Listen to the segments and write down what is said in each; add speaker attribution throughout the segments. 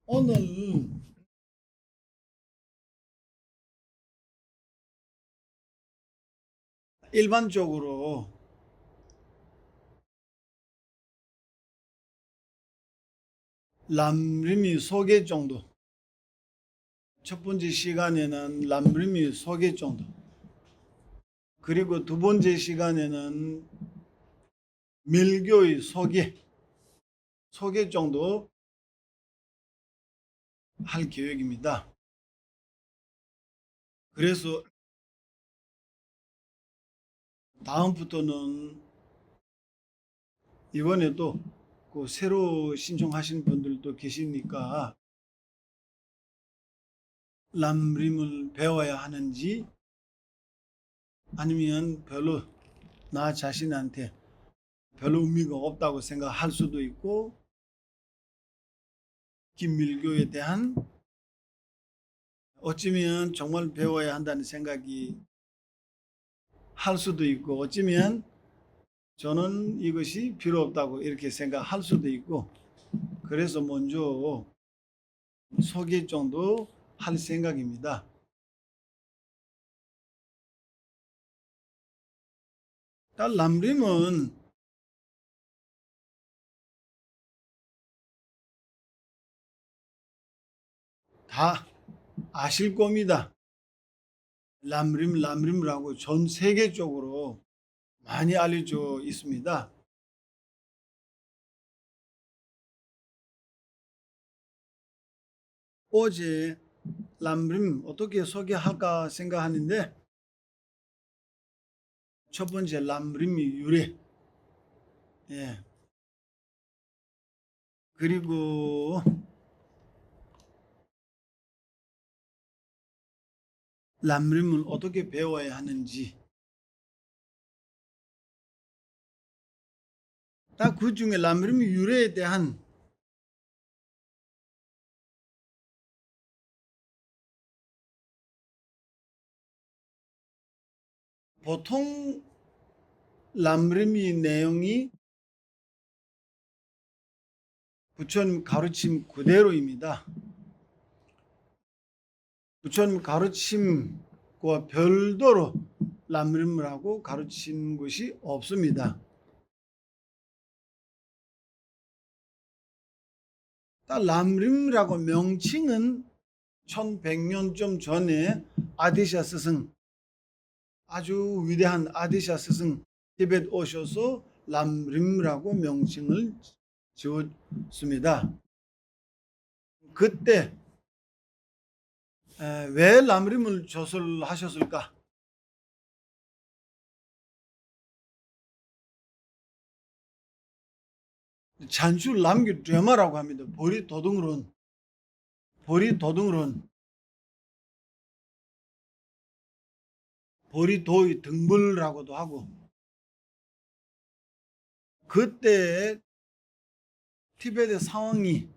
Speaker 1: 오늘 일반적으로 람림이 소개 정도, 첫 번째 시간에는 람림이 소개 정도, 그리고 두 번째 시간에는 밀교의 소개 정도 할 계획입니다. 그래서 다음부터는 이번에도 그 새로 신청하신 분들도 계시니까 람림을 배워야 하는지 아니면 별로 나 자신한테 별로 의미가 없다고 생각할 수도 있고, 김밀교에 대한 어쩌면 정말 배워야 한다는 생각이 할 수도 있고, 어쩌면 저는 이것이 필요 없다고 이렇게 생각할 수도 있고, 그래서 먼저 소개 정도 할 생각입니다. 람림은 다 아실 겁니다. 람림이라고 전 세계적으로 많이 알려져 있습니다. 어제 람림 어떻게 소개할까 생각하는데, 첫 번째 람림이 유래, 예. 그리고 람림을 어떻게 배워야 하는지, 딱 그 중에 람림 유래에 대한 보통 람림의 내용이 부처님 가르침 그대로입니다. 부처님 가르침과 별도로 람림을 하고 가르친 것이 없습니다. 딱 람림이라고 명칭은 1100년쯤 전에 아디샤 스승, 아주 위대한 아디샤 스승 티벳 오셔서 람림이라고 명칭을 지었습니다. 그때 왜 람림을 조설하셨을까? 잔줄 남기 되마라고 합니다. 보리 도등론, 보리도의 등불이라고도 하고, 그때 티베트의 상황이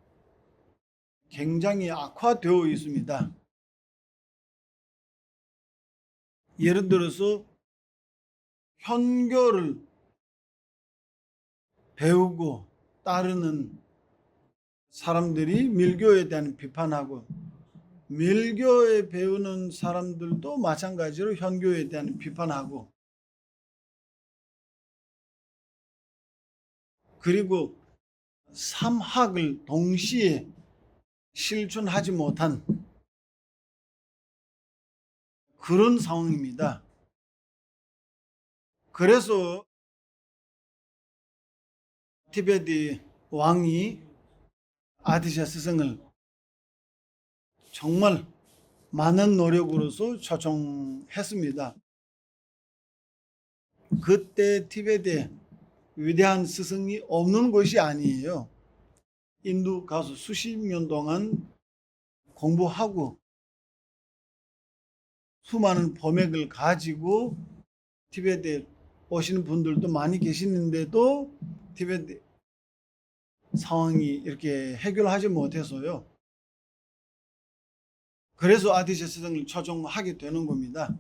Speaker 1: 굉장히 악화되어 있습니다. 예를 들어서 현교를 배우고 따르는 사람들이 밀교에 대한 비판하고, 밀교에 배우는 사람들도 마찬가지로 현교에 대한 비판하고, 그리고 삼학을 동시에 실천하지 못한 그런 상황입니다. 그래서 티베트 왕이 아디샤 스승을 정말 많은 노력으로서 초청했습니다. 그때 티베트에 위대한 스승이 없는 것이 아니에요. 인도 가서 수십 년 동안 공부하고 수많은 법맥을 가지고 티베트에 오시는 분들도 많이 계시는데도 티베트 상황이 이렇게 해결하지 못해서요. 그래서 아디샤 스승을 초청하게 되는 겁니다.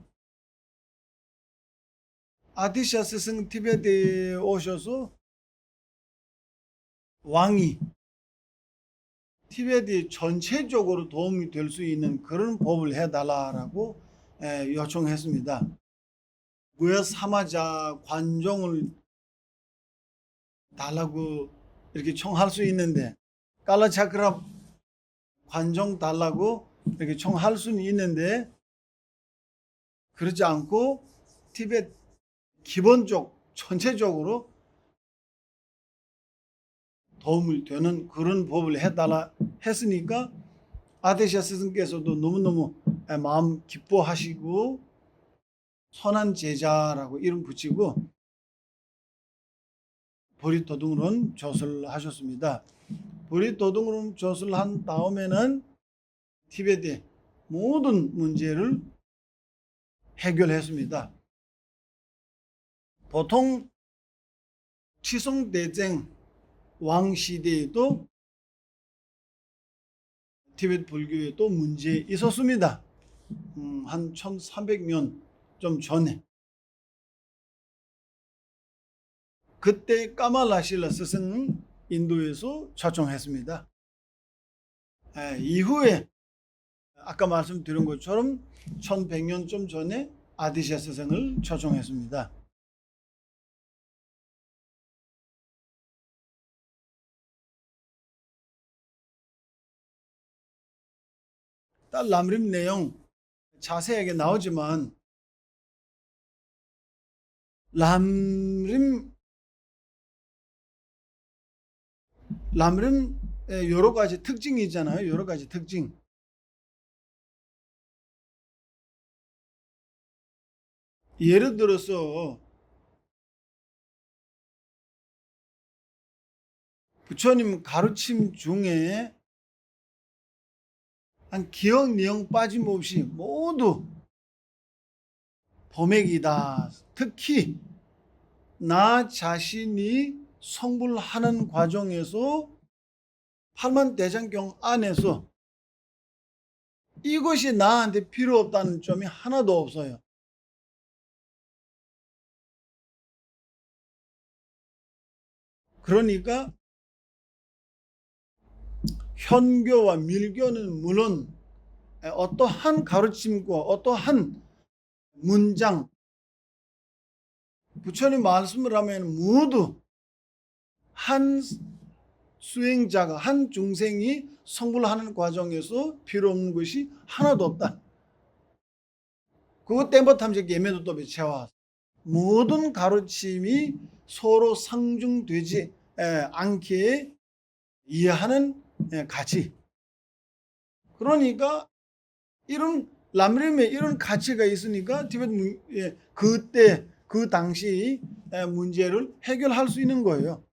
Speaker 1: 아디샤 스승 티베트에 오셔서 왕이 티베트이 전체적으로 도움이 될 수 있는 그런 법을 해달라고 요청했습니다. 무야 사마자 관종을 달라고 이렇게 청할 수 있는데, 깔라차크라 관종 달라고 이렇게 청할 수는 있는데, 그렇지 않고 티베트 기본적 전체적으로 도움을 되는 그런 법을 해달라 했으니까 아데시아 스승께서도 너무너무 마음 기뻐하시고 선한 제자라고 이름 붙이고 보리도둥론 조서를 하셨습니다. 보리도둥론 조서를 한 다음에는 티베트의 모든 문제를 해결했습니다. 보통 치송대쟁 왕 시대에도 티베트 불교에도 문제 있었습니다. 한 1300년 좀 전에. 그때 까말라실라 스승은 인도에서 초청했습니다. 이후에 아까 말씀드린 것처럼 1100년 좀 전에 아디시아 스승을 초청했습니다. 딸 람림 내용 자세하게 나오지만 람림 여러 가지 특징이 있잖아요. 여러 가지 특징. 예를 들어서 부처님 가르침 중에 한 기억 내용 빠짐없이 모두 범액이다. 특히 나 자신이 성불하는 과정에서 팔만대장경 안에서 이것이 나한테 필요 없다는 점이 하나도 없어요. 그러니까 현교와 밀교는 물론 어떠한 가르침과 어떠한 문장 부처님 말씀을 하면 모두 한 수행자가 한 중생이 성불하는 과정에서 필요 없는 것이 하나도 없다. 그것 때문에 탐색 예매도 또 배채와 모든 가르침이 서로 상중되지 않게 이해하는 가치. 그러니까 이런 람림에 이런 가치가 있으니까 티베트 그때 그 당시 문제를 해결할 수 있는 거예요.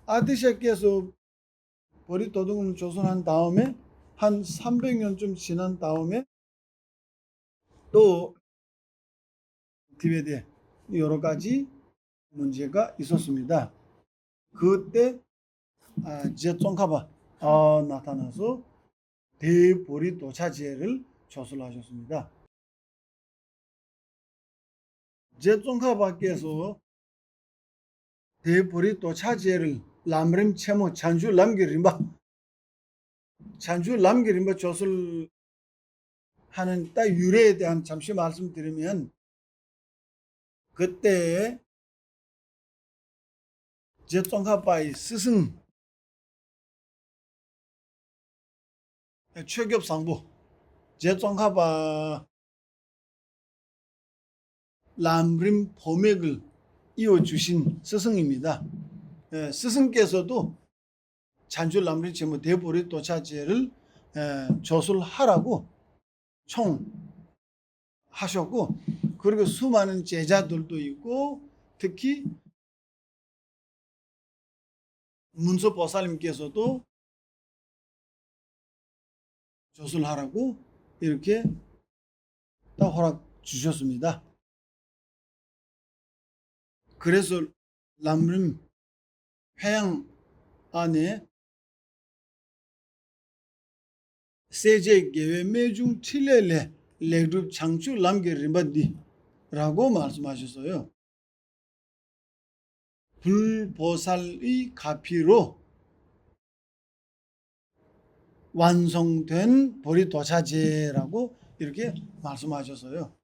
Speaker 1: 아디샤께서 보리도둥을 조선한 다음에 한 300년쯤 지난 다음에 또 티베트에 여러 가지 문제가 있었습니다. 그때 제종카바 나타나서 대보리도차제를 조설하셨습니다. 제종카바께서 대보리도차제를 람림 체모 잔주 람기림바 조설하는 딱 유래에 대한 잠시 말씀드리면 그때 제종카바의 스승 최겹상부 제종카바 람림 범액을 이어주신 스승입니다. 스승께서도 잔주 람림 체모 대보리도차제를 조설하라고 청하셨고 그리고 수많은 제자들도 있고 특히 문서보살님께서도 조설하라고 이렇게 딱 허락 주셨습니다. 그래서 람림 회양 안에 세제 계외매중 칠레레 레룹 창추 람게림바디라고 말씀하셨어요. 불보살의 가피로 완성된 보리도차제라고 이렇게 말씀하셔서요.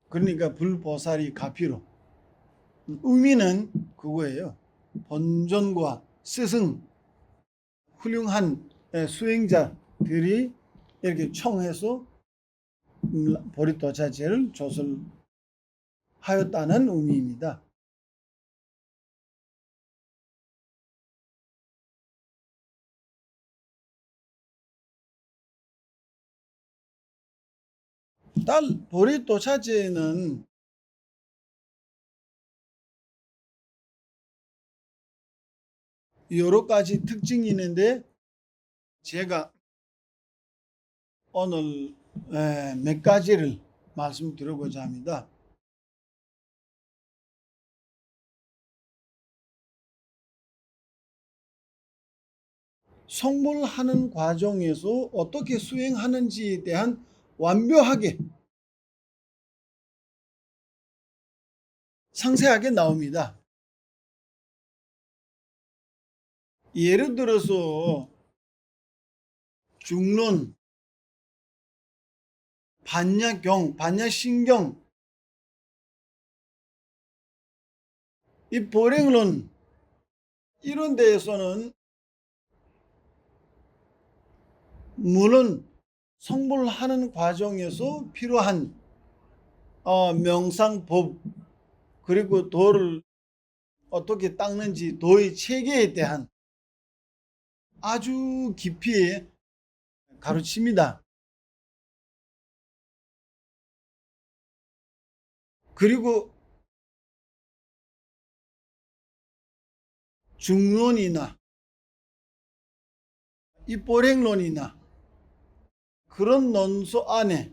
Speaker 1: 그러니까 불보살이 가피로. 의미는 그거예요. 본존과 스승, 훌륭한 수행자들이 이렇게 청해서 보리도차제를 조설하였다는 의미입니다. 보리도차제는 여러 가지 특징이 있는데 제가 오늘 몇 가지를 말씀드리고자 합니다. 성불하는 과정에서 어떻게 수행하는지에 대한 완벽하게 상세하게 나옵니다. 예를 들어서 중론, 반야경, 반야신경, 이 보행론 이런 데에서는 물론 성불하는 과정에서 필요한 명상법 그리고 도를 어떻게 닦는지 도의 체계에 대한 아주 깊이 가르칩니다. 그리고 중론이나 이 보행론이나 그런 논소 안에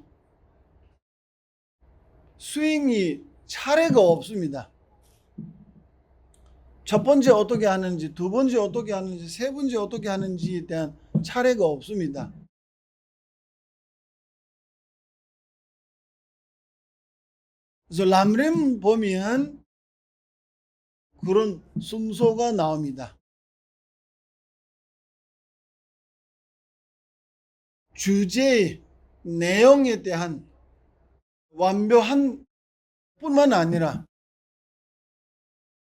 Speaker 1: 수행이 차례가 없습니다. 첫 번째 어떻게 하는지, 두 번째 어떻게 하는지, 세 번째 어떻게 하는지에 대한 차례가 없습니다. 그래서 람림 보면 그런 순서가 나옵니다. 주제의 내용에 대한 완벽한 뿐만 아니라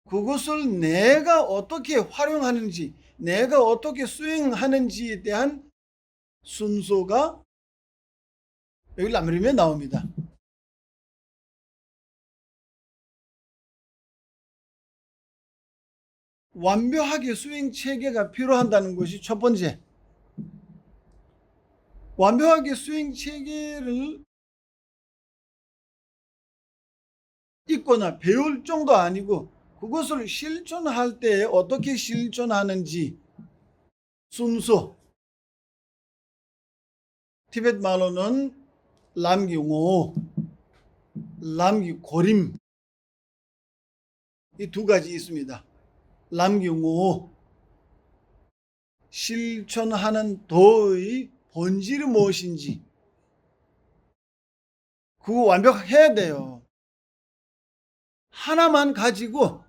Speaker 1: 그것을 내가 어떻게 활용하는지, 내가 어떻게 수행하는지에 대한 순서가 여기 람림에 나옵니다. 완벽하게 수행 체계가 필요한다는 것이 첫 번째. 완벽하게 수행 체계를 읽거나 배울 정도 아니고 그것을 실천할 때 어떻게 실천하는지 순서, 티베트 말로는 람기옹오, 람기고림 이 두 가지 있습니다. 람기옹오 실천하는 도의 본질이 무엇인지 그거 완벽해야 돼요. 하나만 가지고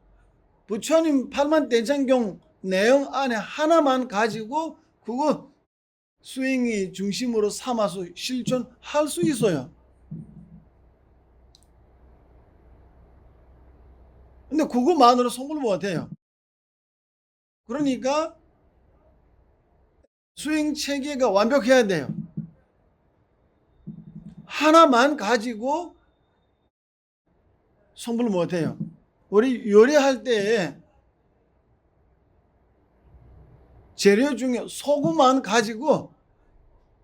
Speaker 1: 부처님 팔만대장경 내용 안에 하나만 가지고 그거 수행이 중심으로 삼아서 실천할 수 있어요. 근데 그것만으로 성불 못해요. 그러니까 수행 체계가 완벽해야 돼요. 하나만 가지고 성불 못해요. 우리 요리할 때 재료 중에 소금만 가지고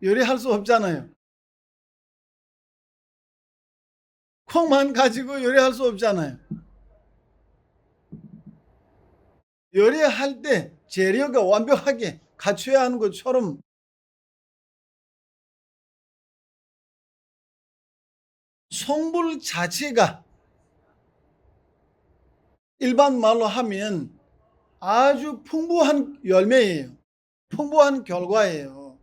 Speaker 1: 요리할 수 없잖아요. 콩만 가지고 요리할 수 없잖아요. 요리할 때 재료가 완벽하게 갖춰야 하는 것처럼 성불 자체가 일반 말로 하면 아주 풍부한 열매예요. 풍부한 결과예요.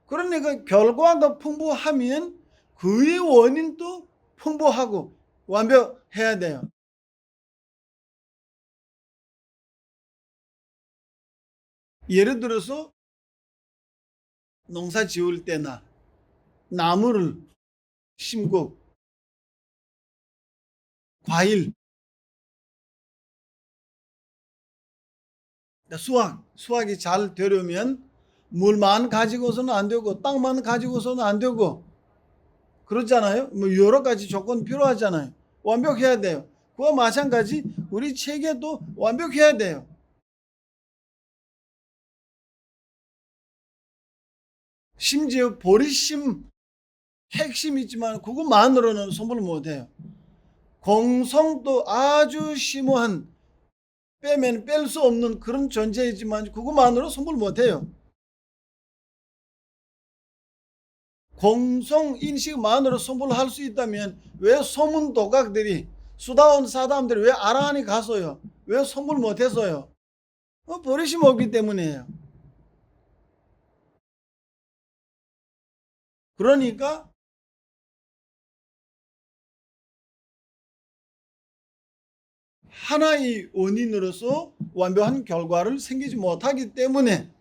Speaker 1: 그러니까 결과가 풍부하면 그의 원인도 풍부하고 완벽해야 돼요. 예를 들어서 농사 지을 때나 나무를 심고 과일, 수확이 잘 되려면 물만 가지고서는 안 되고 땅만 가지고서는 안 되고 그렇잖아요. 뭐 여러 가지 조건 필요하잖아요. 완벽해야 돼요. 그와 마찬가지 우리 체계도 완벽해야 돼요. 심지어 보리심 핵심이지만 그것만으로는 선물 못해요. 공성도 아주 심오한 빼면 뺄 수 없는 그런 존재이지만 그것만으로 선물 못해요. 공성 인식만으로 선물할 수 있다면 왜 소문 도각들이 수다원 사담들이 왜 아라한이 갔어요? 왜 선물 못했어요? 버리심 없기 때문이에요. 그러니까 하나의 원인으로서 완벽한 결과를 생기지 못하기 때문에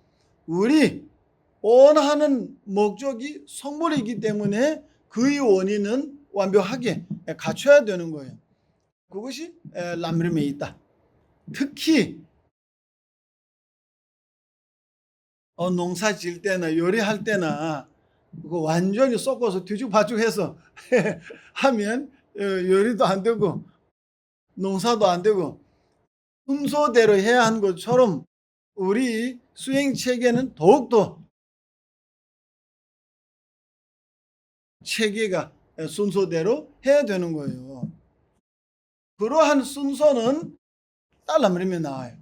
Speaker 1: 우리 원하는 목적이 성물이기 때문에 그의 원인은 완벽하게 갖춰야 되는 거예요. 그것이 람림에 있다. 특히 농사 질 때나 요리할 때나 그거 완전히 섞어서 뒤죽박죽해서 하면 요리도 안 되고 농사도 안 되고 순서대로 해야 하는 것처럼 우리 수행 체계는 더욱더 체계가 순서대로 해야 되는 거예요. 그러한 순서는 딸라버리면 나와요.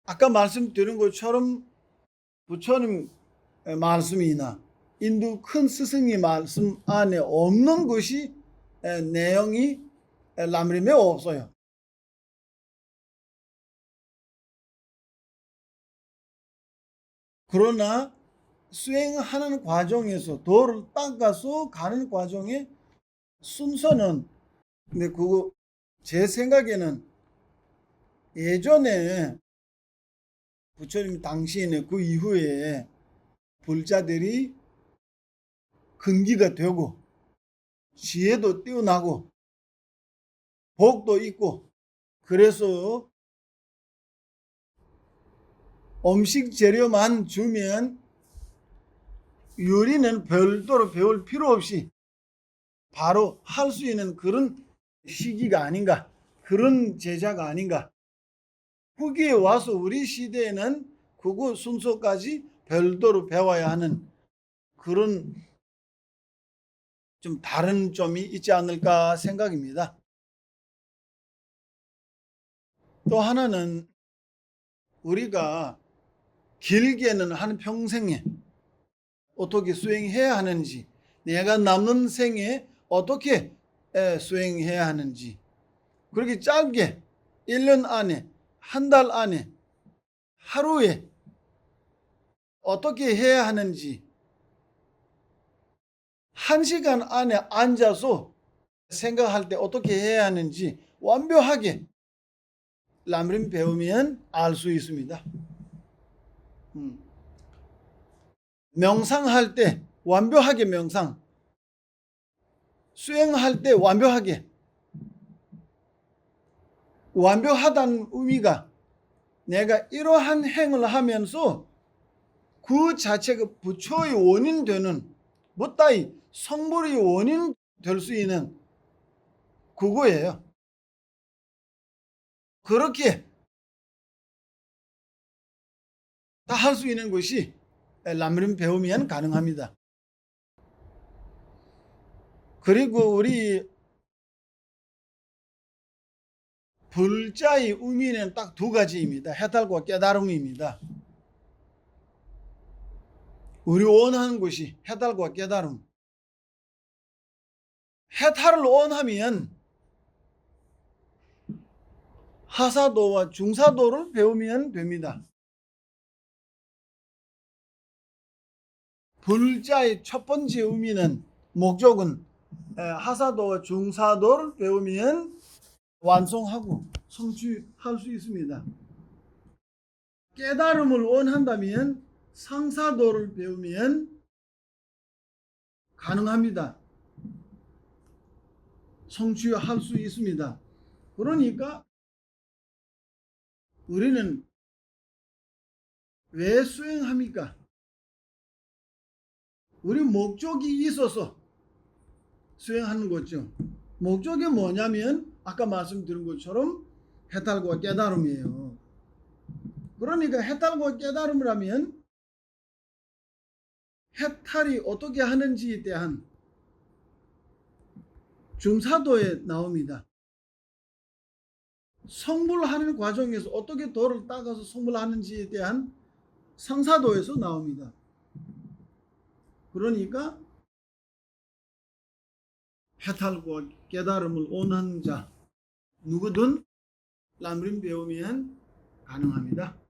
Speaker 1: 아까 말씀드린 것처럼 부처님 말씀이나 인도 큰 스승의 말씀 안에 없는 것이 내용이 람림에 없어요. 그러나 수행하는 과정에서 도를 닦아서 가는 과정에 순서는 근데 그거 제 생각에는 예전에 부처님 당시에는 그 이후에 불자들이 근기가 되고 지혜도 뛰어나고 복도 있고 그래서 음식 재료만 주면 요리는 별도로 배울 필요 없이 바로 할 수 있는 그런 시기가 아닌가, 그런 제자가 아닌가. 후기에 와서 우리 시대에는 그거 순서까지 별도로 배워야 하는 그런 좀 다른 점이 있지 않을까 생각입니다. 또 하나는 우리가 길게는 한 평생에 어떻게 수행해야 하는지, 내가 남는 생에 어떻게 수행해야 하는지, 그렇게 짧게 1년 안에, 한 달 안에, 하루에 어떻게 해야 하는지, 1시간 안에 앉아서 생각할 때 어떻게 해야 하는지 완벽하게 람림 배우면 알 수 있습니다. 명상할 때 완벽하게 명상, 수행할 때 완벽하게. 완벽하다는 의미가 내가 이러한 행을 하면서 그 자체가 부처의 원인 되는 못다이 성불의 원인 될 수 있는 그거예요. 그렇게 다 할 수 있는 것이 람림 배우면 가능합니다. 그리고 우리 불자의 의미는 딱 두 가지입니다. 해탈과 깨달음입니다. 우리 원하는 것이 해탈과 깨달음. 해탈을 원하면 하사도와 중사도를 배우면 됩니다. 불자의 첫 번째 의미는 목적은 하사도와 중사도를 배우면 완성하고 성취할 수 있습니다. 깨달음을 원한다면 상사도를 배우면 가능합니다. 성취할 수 있습니다. 그러니까 우리는 왜 수행합니까? 우리 목적이 있어서 수행하는 거죠. 목적이 뭐냐면 아까 말씀드린 것처럼 해탈과 깨달음이에요. 그러니까 해탈과 깨달음이라면 해탈이 어떻게 하는지에 대한 중사도에 나옵니다. 성불하는 과정에서 어떻게 도를 닦아서 성불하는지에 대한 상사도에서 나옵니다. 그러니까 해탈과 깨달음을 원하는 자 누구든 람림 배우면 가능합니다.